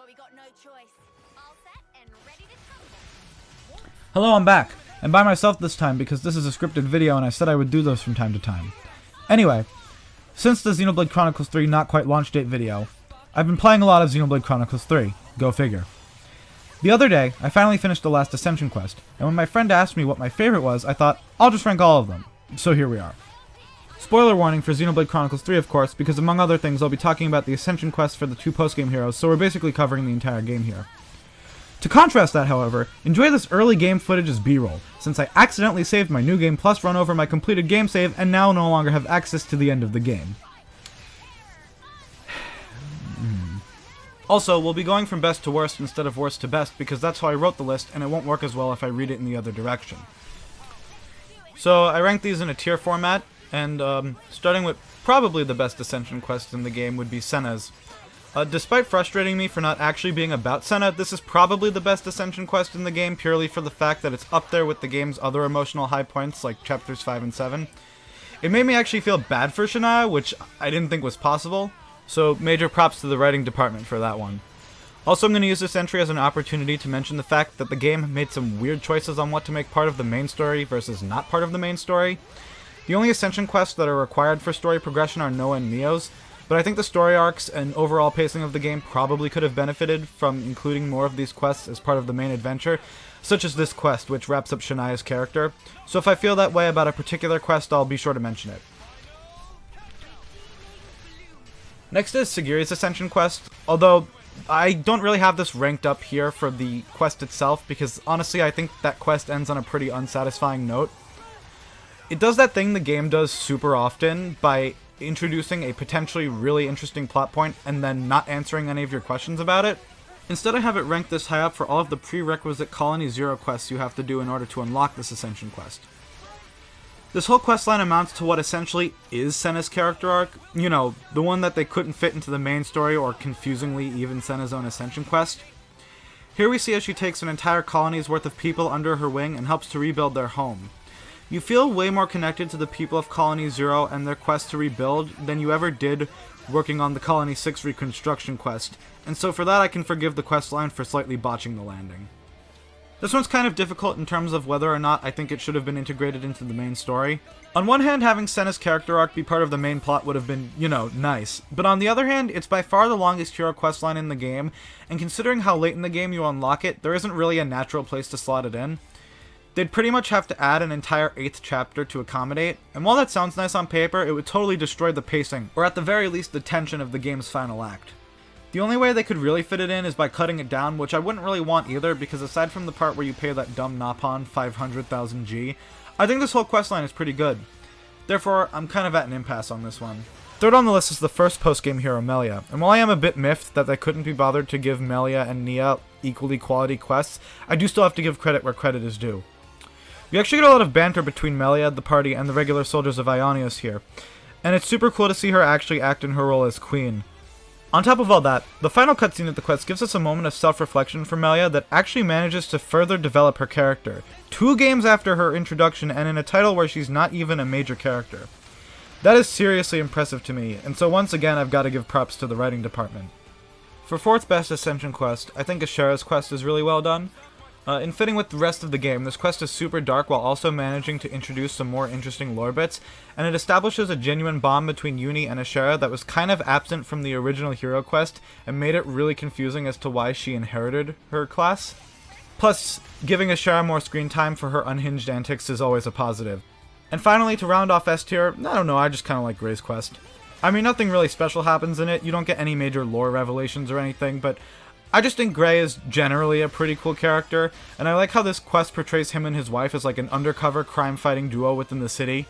we got no choice. All set and ready to tumble. Hello, I'm back. And by myself this time because this is a scripted video and I said I would do those from time to time. Anyway, since the Xenoblade Chronicles 3 not quite launch date video, I've been playing a lot of Xenoblade Chronicles 3. Go figure. The other day, I finally finished the last Ascension quest, and when my friend asked me what my favorite was, I thought, I'll just rank all of them. So here we are. Spoiler warning for Xenoblade Chronicles 3, of course, because among other things, I'll be talking about the Ascension quest for the 2 post-game heroes, so we're basically covering the entire game here. To contrast that, however, enjoy this early game footage as B-roll, since I accidentally saved my New Game Plus run over my completed game save and now no longer have access to the end of the game. Also, we'll be going from best to worst instead of worst to best because that's how I wrote the list and it won't work as well if I read it in the other direction. So I ranked these in a tier format, and starting with probably the best Ascension quest in the game would be Senna's. Despite frustrating me for not actually being about Senna, this is probably the best Ascension quest in the game purely for the fact that it's up there with the game's other emotional high points like chapters 5 and 7. It made me actually feel bad for Shania, which I didn't think was possible, so major props to the writing department for that one. Also, I'm going to use this entry as an opportunity to mention the fact that the game made some weird choices on what to make part of the main story versus not part of the main story. The only Ascension quests that are required for story progression are Noah and Mio's, but I think the story arcs and overall pacing of the game probably could have benefited from including more of these quests as part of the main adventure, such as this quest, which wraps up Shania's character. So if I feel that way about a particular quest, I'll be sure to mention it. Next is Sagiri's Ascension quest, although I don't really have this ranked up here for the quest itself, because honestly I think that quest ends on a pretty unsatisfying note. It does that thing the game does super often by introducing a potentially really interesting plot point and then not answering any of your questions about it. Instead, I have it ranked this high up for all of the prerequisite Colony Zero quests you have to do in order to unlock this Ascension quest. This whole questline amounts to what essentially is Senna's character arc, you know, the one that they couldn't fit into the main story or confusingly even Senna's own Ascension quest. Here we see as she takes an entire colony's worth of people under her wing and helps to rebuild their home. You feel way more connected to the people of Colony Zero and their quest to rebuild than you ever did working on the Colony 6 reconstruction quest, and so for that I can forgive the questline for slightly botching the landing. This one's kind of difficult in terms of whether or not I think it should have been integrated into the main story. On one hand, having Senna's character arc be part of the main plot would have been, you know, nice. But on the other hand, it's by far the longest hero questline in the game, and considering how late in the game you unlock it, there isn't really a natural place to slot it in. They'd pretty much have to add an entire 8th chapter to accommodate, and while that sounds nice on paper, it would totally destroy the pacing, or at the very least the tension of the game's final act. The only way they could really fit it in is by cutting it down, which I wouldn't really want either, because aside from the part where you pay that dumb Napon 500,000 G, I think this whole questline is pretty good. Therefore, I'm kind of at an impasse on this one. Third on the list is the first post-game hero, Melia, and while I am a bit miffed that they couldn't be bothered to give Melia and Nia equally quality quests, I do still have to give credit where credit is due. We actually get a lot of banter between Melia, the party, and the regular soldiers of Ionios here, and it's super cool to see her actually act in her role as queen. On top of all that, the final cutscene of the quest gives us a moment of self-reflection for Melia that actually manages to further develop her character, 2 games after her introduction and in a title where she's not even a major character. That is seriously impressive to me, and so once again I've got to give props to the writing department. For 4th best Ascension quest, I think Ashera's quest is really well done. In fitting with the rest of the game, this quest is super dark while also managing to introduce some more interesting lore bits, and it establishes a genuine bond between Uni and Ashera that was kind of absent from the original hero quest, and made it really confusing as to why she inherited her class. Plus, giving Ashera more screen time for her unhinged antics is always a positive. And finally, to round off S tier, I don't know, I just kinda like Gray's quest. I mean, nothing really special happens in it, you don't get any major lore revelations or anything, but I just think Gray is generally a pretty cool character, and I like how this quest portrays him and his wife as like an undercover crime-fighting duo within the city.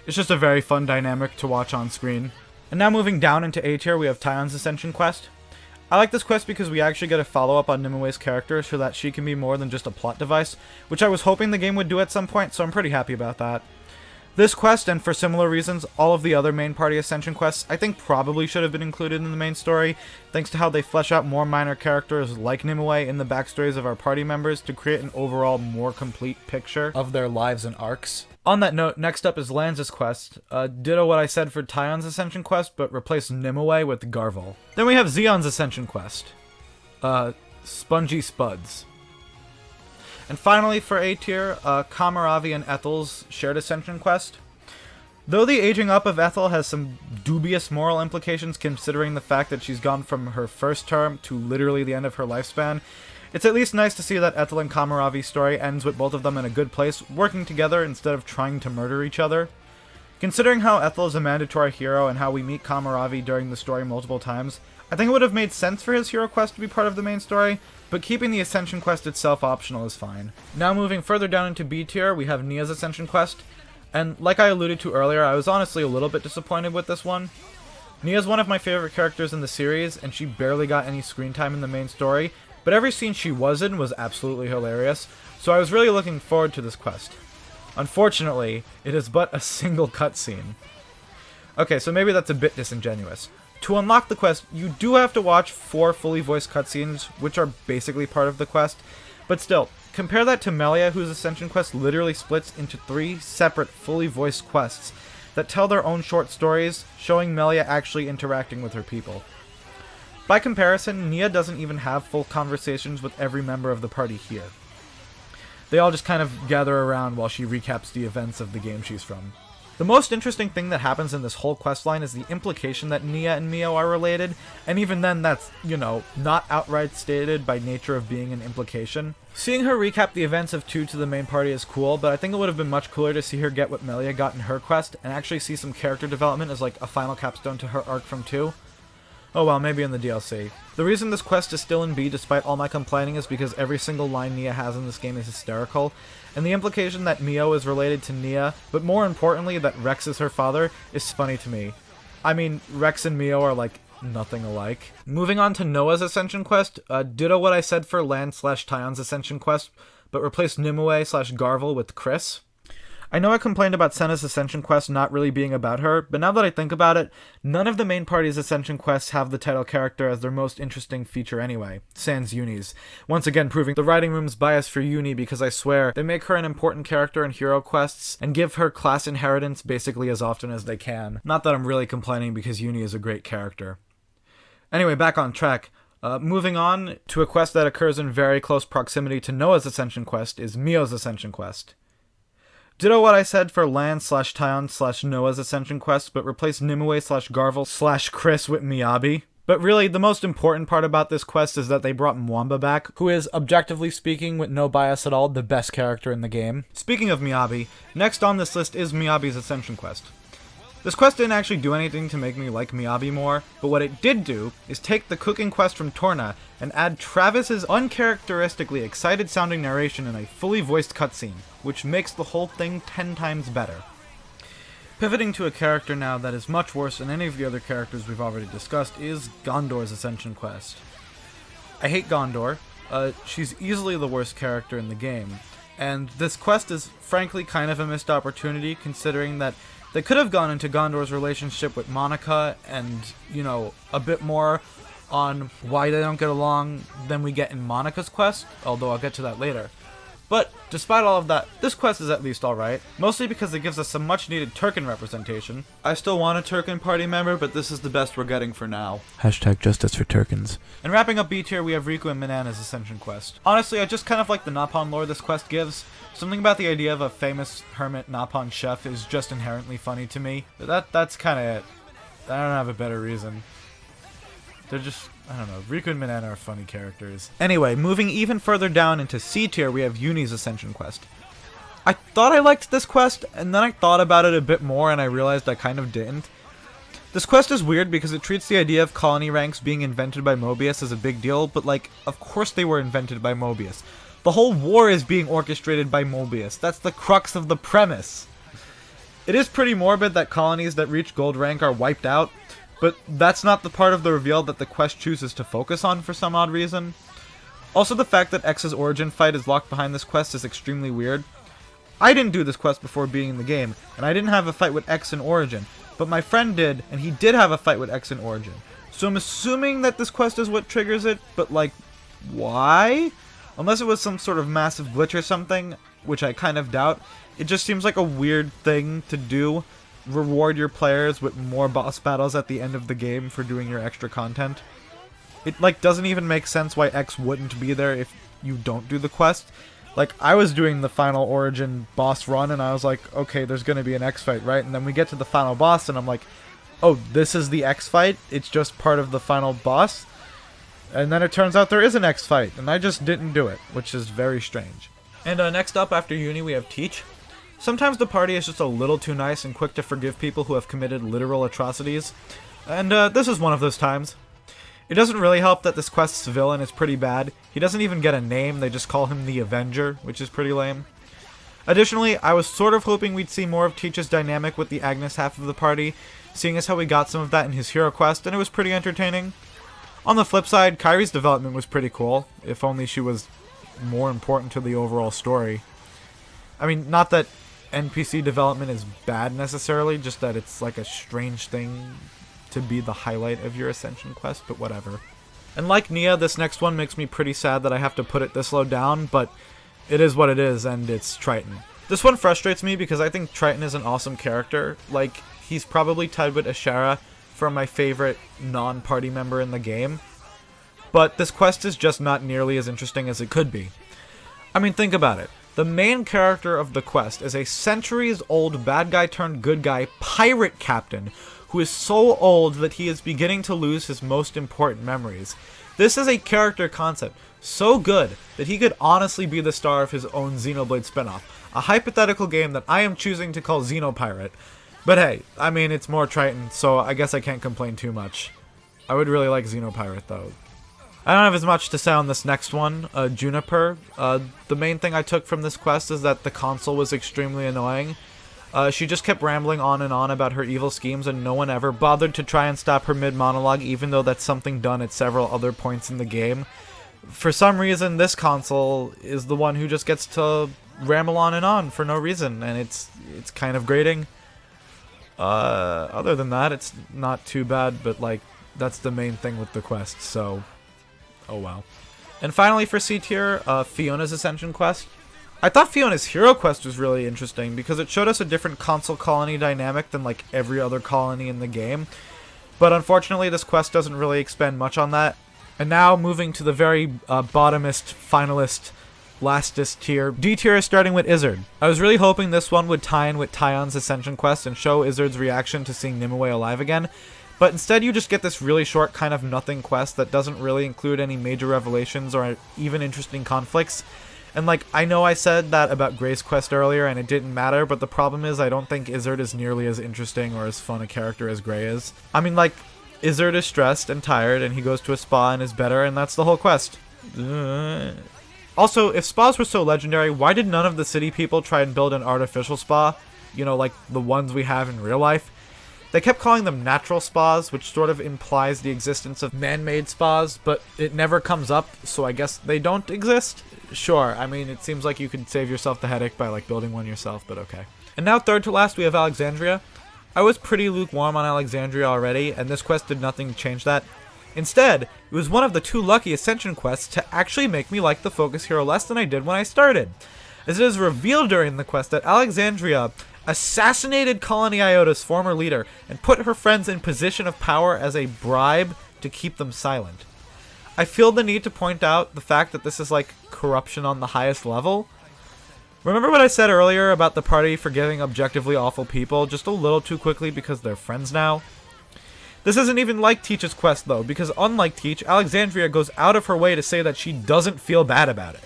It's just a very fun dynamic to watch on screen. And now moving down into A tier, we have Tion's Ascension quest. I like this quest because we actually get a follow-up on Nimue's character so that she can be more than just a plot device, which I was hoping the game would do at some point, so I'm pretty happy about that. This quest, and for similar reasons, all of the other main party Ascension quests, I think probably should have been included in the main story, thanks to how they flesh out more minor characters like Nimue in the backstories of our party members to create an overall more complete picture of their lives and arcs. On that note, next up is Lanza's quest. Ditto what I said for Tion's Ascension quest, but replace Nimue with Garvel. Then we have Zeon's Ascension quest. Spongy Spuds. And finally, for A tier, Kamaravi and Ethel's shared Ascension quest. Though the aging up of Ethel has some dubious moral implications considering the fact that she's gone from her first term to literally the end of her lifespan, it's at least nice to see that Ethel and Kamaravi's story ends with both of them in a good place, working together instead of trying to murder each other. Considering how Ethel is a mandatory hero and how we meet Kamaravi during the story multiple times, I think it would have made sense for his hero quest to be part of the main story, but keeping the Ascension quest itself optional is fine. Now moving further down into B tier, we have Nia's Ascension quest. And like I alluded to earlier, I was honestly a little bit disappointed with this one. Nia's one of my favorite characters in the series, and she barely got any screen time in the main story, but every scene she was in was absolutely hilarious, so I was really looking forward to this quest. Unfortunately, it is but a single cutscene. Okay, so maybe that's a bit disingenuous. To unlock the quest, you do have to watch 4 fully voiced cutscenes, which are basically part of the quest, but still, compare that to Melia, whose Ascension quest literally splits into 3 separate fully voiced quests that tell their own short stories, showing Melia actually interacting with her people. By comparison, Nia doesn't even have full conversations with every member of the party here. They all just kind of gather around while she recaps the events of the game she's from. The most interesting thing that happens in this whole questline is the implication that Nia and Mio are related, and even then that's, not outright stated by nature of being an implication. Seeing her recap the events of 2 to the main party is cool, but I think it would have been much cooler to see her get what Melia got in her quest, and actually see some character development as like a final capstone to her arc from 2. Oh well, maybe in the DLC. The reason this quest is still in B despite all my complaining is because every single line Nia has in this game is hysterical, and the implication that Mio is related to Nia, but more importantly that Rex is her father, is funny to me. I mean, Rex and Mio are like nothing alike. Moving on to Noah's Ascension quest, ditto what I said for Lan/Tyon's Ascension quest, but replace Nimue/Garvel with Chris. I know I complained about Senna's Ascension quest not really being about her, but now that I think about it, none of the main party's Ascension quests have the title character as their most interesting feature anyway, sans Uni's. Once again proving the writing room's bias for Uni because I swear they make her an important character in hero quests and give her class inheritance basically as often as they can. Not that I'm really complaining because Uni is a great character. Anyway, back on track. Moving on to a quest that occurs in very close proximity to Noah's Ascension quest is Mio's Ascension quest. Ditto what I said for Lan/Tyon/Noah's Ascension quest, but replace Nimue/Garvel/Chris with Miyabi. But really, the most important part about this quest is that they brought Mwamba back, who is, objectively speaking, with no bias at all, the best character in the game. Speaking of Miyabi, next on this list is Miyabi's Ascension quest. This quest didn't actually do anything to make me like Miyabi more, but what it did do is take the cooking quest from Torna and add Travis's uncharacteristically excited sounding narration in a fully voiced cutscene, which makes the whole thing 10 times better. Pivoting to a character now that is much worse than any of the other characters we've already discussed is Gondor's Ascension quest. I hate Gondor. She's easily the worst character in the game, and this quest is frankly kind of a missed opportunity considering that they could have gone into Gondor's relationship with Monica and, a bit more on why they don't get along than we get in Monica's quest, although I'll get to that later. But, despite all of that, this quest is at least alright, mostly because it gives us some much needed Turken representation. I still want a Turken party member, but this is the best we're getting for now. Hashtag justice for Turkens. And wrapping up B tier, we have Riku and Minana's Ascension quest. Honestly, I just kind of like the Napon lore this quest gives. Something about the idea of a famous hermit Napon chef is just inherently funny to me. That's kind of it. I don't have a better reason. They're just, I don't know, Riku and Minana are funny characters. Anyway, moving even further down into C tier, we have Uni's Ascension quest. I thought I liked this quest, and then I thought about it a bit more and I realized I kind of didn't. This quest is weird because it treats the idea of colony ranks being invented by Mobius as a big deal, but of course they were invented by Mobius. The whole war is being orchestrated by Mobius. That's the crux of the premise. It is pretty morbid that colonies that reach gold rank are wiped out, but that's not the part of the reveal that the quest chooses to focus on for some odd reason. Also, the fact that X's origin fight is locked behind this quest is extremely weird. I didn't do this quest before being in the game, and I didn't have a fight with X in Origin, but my friend did, and he did have a fight with X in Origin. So I'm assuming that this quest is what triggers it, but why? Unless it was some sort of massive glitch or something, which I kind of doubt, it just seems like a weird thing to do. Reward your players with more boss battles at the end of the game for doing your extra content. It, like, doesn't even make sense why X wouldn't be there if you don't do the quest. Like, I was doing the final Origin boss run, and I was like, okay, there's gonna be an X fight, right? And then we get to the final boss, and I'm like, oh, this is the X fight? It's just part of the final boss? And then it turns out there is an X fight, and I just didn't do it, which is very strange. And next up after Uni, we have Teach. Sometimes the party is just a little too nice and quick to forgive people who have committed literal atrocities. And this is one of those times. It doesn't really help that this quest's villain is pretty bad. He doesn't even get a name, they just call him the Avenger, which is pretty lame. Additionally, I was sort of hoping we'd see more of Teach's dynamic with the Agnes half of the party, seeing as how we got some of that in his hero quest, and it was pretty entertaining. On the flip side, Kairi's development was pretty cool, if only she was more important to the overall story. I mean, not that NPC development is bad necessarily, just that it's like a strange thing to be the highlight of your Ascension quest, but whatever. And like Nia, this next one makes me pretty sad that I have to put it this low down, but it is what it is, and it's Triton. This one frustrates me because I think Triton is an awesome character. Like, he's probably tied with Ashara for my favorite non-party member in the game, but this quest is just not nearly as interesting as it could be. I mean, think about it. The main character of the quest is a centuries-old bad guy turned good guy pirate captain who is so old that he is beginning to lose his most important memories. This is a character concept so good that he could honestly be the star of his own Xenoblade spinoff, a hypothetical game that I am choosing to call Xenopirate. But hey, I mean, it's more Triton, so I guess I can't complain too much. I would really like Xenopirate, though. I don't have as much to say on this next one, Juniper. The main thing I took from this quest is that the console was extremely annoying. She just kept rambling on and on about her evil schemes, and no one ever bothered to try and stop her mid-monologue, even though that's something done at several other points in the game. For some reason, this console is the one who just gets to ramble on and on for no reason, and it's kind of grating. Other than that, it's not too bad, but like, that's the main thing with the quest, so oh well. And finally for C tier, Fiona's Ascension quest. I thought Fiona's hero quest was really interesting because it showed us a different console colony dynamic than like every other colony in the game. But unfortunately this quest doesn't really expend much on that. And now moving to the very bottomest, finalist, lastest tier. D tier is starting with Izzard. I was really hoping this one would tie in with Tion's Ascension quest and show Izzard's reaction to seeing Nimue alive again. But instead you just get this really short kind of nothing quest that doesn't really include any major revelations or even interesting conflicts. And like, I know I said that about Gray's quest earlier and it didn't matter, but the problem is I don't think Izzard is nearly as interesting or as fun a character as Gray is. I mean, like, Izzard is stressed and tired and he goes to a spa and is better, and that's the whole quest. Also, if spas were so legendary, why did none of the city people try and build an artificial spa? You know, like the ones we have in real life? They kept calling them natural spas, which sort of implies the existence of man-made spas, but it never comes up, so I guess they don't exist? Sure, I mean, it seems like you could save yourself the headache by like building one yourself, but okay. And now third to last, we have Alexandria. I was pretty lukewarm on Alexandria already, and this quest did nothing to change that. Instead, it was one of the 2 lucky Ascension quests to actually make me like the Focus Hero less than I did when I started. As it is revealed during the quest that Alexandria assassinated Colony Iota's former leader and put her friends in position of power as a bribe to keep them silent. I feel the need to point out the fact that this is like corruption on the highest level. Remember what I said earlier about the party forgiving objectively awful people just a little too quickly because they're friends now? This isn't even like Teach's quest though, because unlike Teach, Alexandria goes out of her way to say that she doesn't feel bad about it.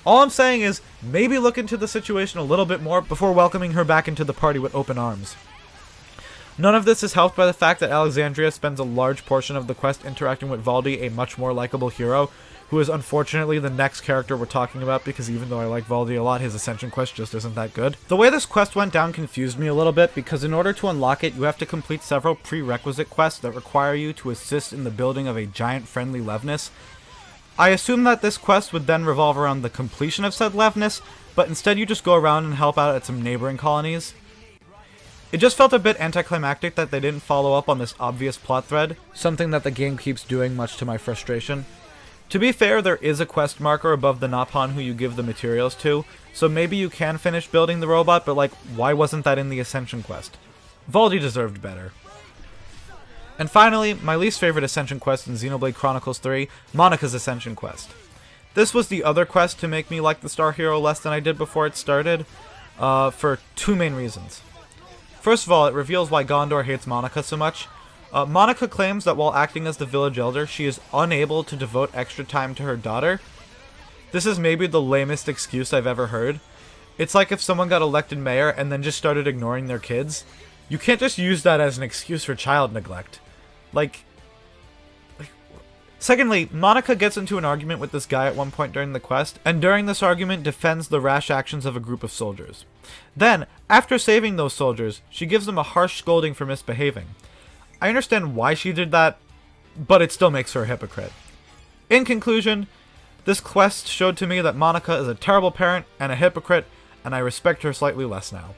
All I'm saying is, maybe look into the situation a little bit more before welcoming her back into the party with open arms. None of this is helped by the fact that Alexandria spends a large portion of the quest interacting with Valdi, a much more likable hero, who is unfortunately the next character we're talking about because even though I like Valdi a lot, his Ascension quest just isn't that good. The way this quest went down confused me a little bit because in order to unlock it, you have to complete several prerequisite quests that require you to assist in the building of a giant friendly Levnis. I assume that this quest would then revolve around the completion of said Levnis, but instead you just go around and help out at some neighboring colonies. It just felt a bit anticlimactic that they didn't follow up on this obvious plot thread, something that the game keeps doing much to my frustration. To be fair, there is a quest marker above the Napon who you give the materials to, so maybe you can finish building the robot, but like, why wasn't that in the Ascension quest? Valdi deserved better. And finally, my least favorite Ascension quest in Xenoblade Chronicles 3, Monika's Ascension quest. This was the other quest to make me like the Star Hero less than I did before it started, for two main reasons. First of all, it reveals why Gondor hates Monika so much. Monika claims that while acting as the village elder, she is unable to devote extra time to her daughter. This is maybe the lamest excuse I've ever heard. It's like if someone got elected mayor and then just started ignoring their kids. You can't just use that as an excuse for child neglect. Secondly, Monika gets into an argument with this guy at one point during the quest, and during this argument defends the rash actions of a group of soldiers. Then, after saving those soldiers, she gives them a harsh scolding for misbehaving. I understand why she did that, but it still makes her a hypocrite. In conclusion, this quest showed to me that Monika is a terrible parent and a hypocrite, and I respect her slightly less now.